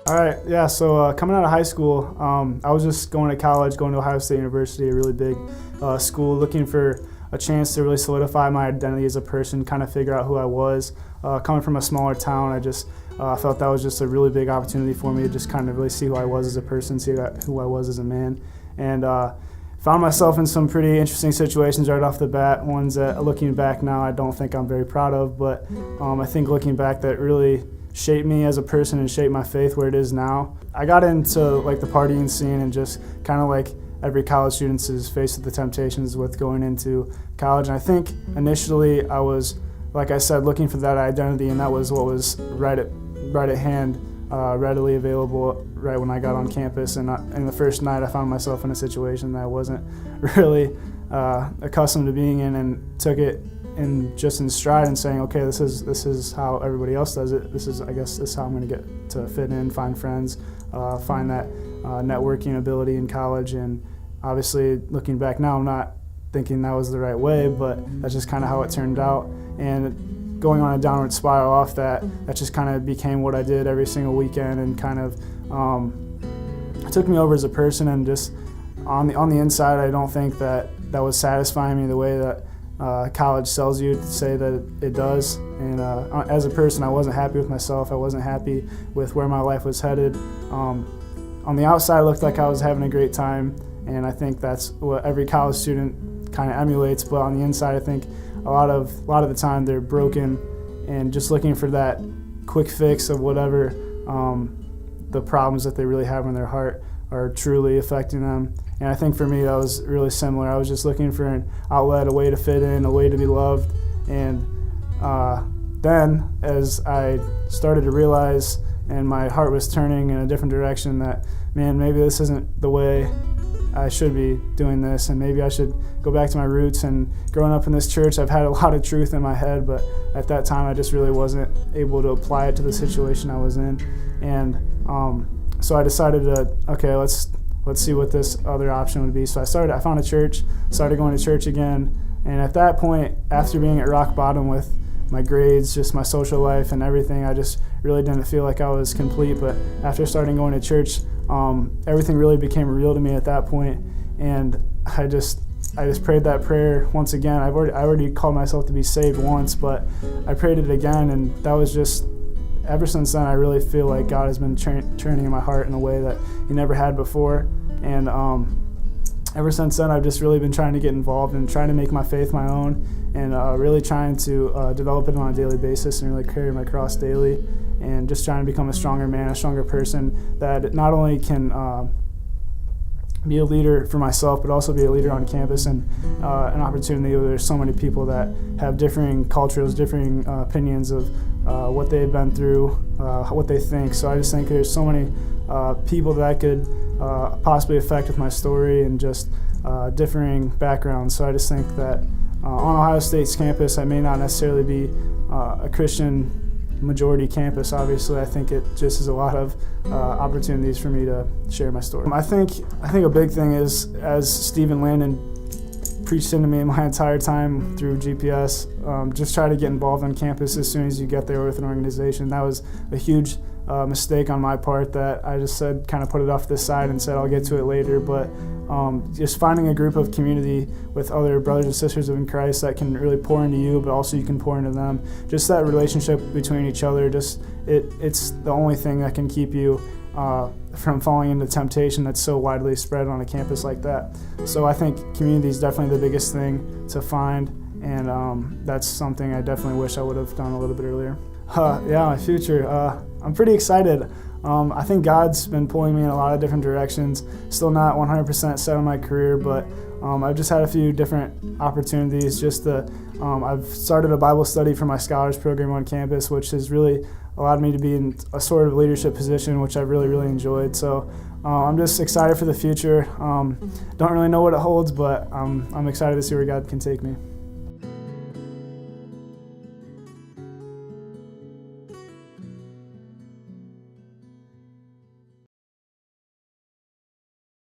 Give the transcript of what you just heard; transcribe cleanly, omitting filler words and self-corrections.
All right, yeah, so coming out of high school, I was just going to college, going to Ohio State University, a really big school, looking for a chance to really solidify my identity as a person, kind of figure out who I was. Coming from a smaller town, I just felt that was just a really big opportunity for me to just kind of really see who I was as a person, see who I was as a man. And found myself in some pretty interesting situations right off the bat, ones that looking back now I don't think I'm very proud of, but I think looking back that really shaped me as a person and shaped my faith where it is now. I got into like the partying scene and just kind of like every college student is faced with the temptations with going into college. And I think initially I was, like I said, looking for that identity, and that was what was right at hand, readily available right when I got on campus. And in the first night I found myself in a situation that I wasn't really accustomed to being in, and took it in stride and saying, okay, this is how everybody else does it. I guess this is how I'm going to get to fit in, find friends, find that networking ability in college. And obviously, looking back now, I'm not thinking that was the right way, but that's just kind of how it turned out. And going on a downward spiral off that just kind of became what I did every single weekend, and kind of took me over as a person. And just on the inside, I don't think that was satisfying me the way that college sells you to say that it does. And as a person, I wasn't happy with myself. I wasn't happy with where my life was headed. On the outside, it looked like I was having a great time, and I think that's what every college student kind of emulates. But on the inside, I think a lot of the time they're broken and just looking for that quick fix of whatever the problems that they really have in their heart are truly affecting them. And I think for me that was really similar. I was just looking for an outlet, a way to fit in, a way to be loved. And then as I started to realize, and my heart was turning in a different direction, that, man, maybe this isn't the way I should be doing this, and maybe I should go back to my roots. And growing up in this church, I've had a lot of truth in my head, but at that time I just really wasn't able to apply it to the situation I was in. And so I decided to, okay, let's see what this other option would be. So I found a church, started going to church again. And at that point, after being at rock bottom with my grades, just my social life and everything, I just really didn't feel like I was complete. But after starting going to church, everything really became real to me at that point. And I just prayed that prayer once again. I already called myself to be saved once, but I prayed it again, and that was just, ever since then, I really feel like God has been turning in my heart in a way that He never had before. And ever since then, I've just really been trying to get involved and trying to make my faith my own, and really trying to develop it on a daily basis and really carry my cross daily, and just trying to become a stronger man, a stronger person that not only can be a leader for myself, but also be a leader on campus, and an opportunity where there's so many people that have differing cultures, differing opinions of what they've been through, what they think. So I just think there's so many people that I could possibly affect with my story, and just differing backgrounds. So I just think that on Ohio State's campus, I may not necessarily be a Christian majority campus. Obviously, I think it just is a lot of opportunities for me to share my story. I think a big thing is, as Stephen Landon preached into me my entire time through GPS, just try to get involved on campus as soon as you get there with an organization. That was a huge mistake on my part, that I just said, kind of put it off to the side and said I'll get to it later. But just finding a group of community with other brothers and sisters in Christ that can really pour into you, but also you can pour into them. Just that relationship between each other, it's the only thing that can keep you from falling into temptation that's so widely spread on a campus like that. So I think community is definitely the biggest thing to find, and that's something I definitely wish I would have done a little bit earlier. Yeah, my future. I'm pretty excited. I think God's been pulling me in a lot of different directions. Still not 100% set on my career, but I've just had a few different opportunities. I've started a Bible study for my scholars program on campus, which has really allowed me to be in a sort of leadership position, which I've really, really enjoyed. So I'm just excited for the future. Don't really know what it holds, but I'm excited to see where God can take me.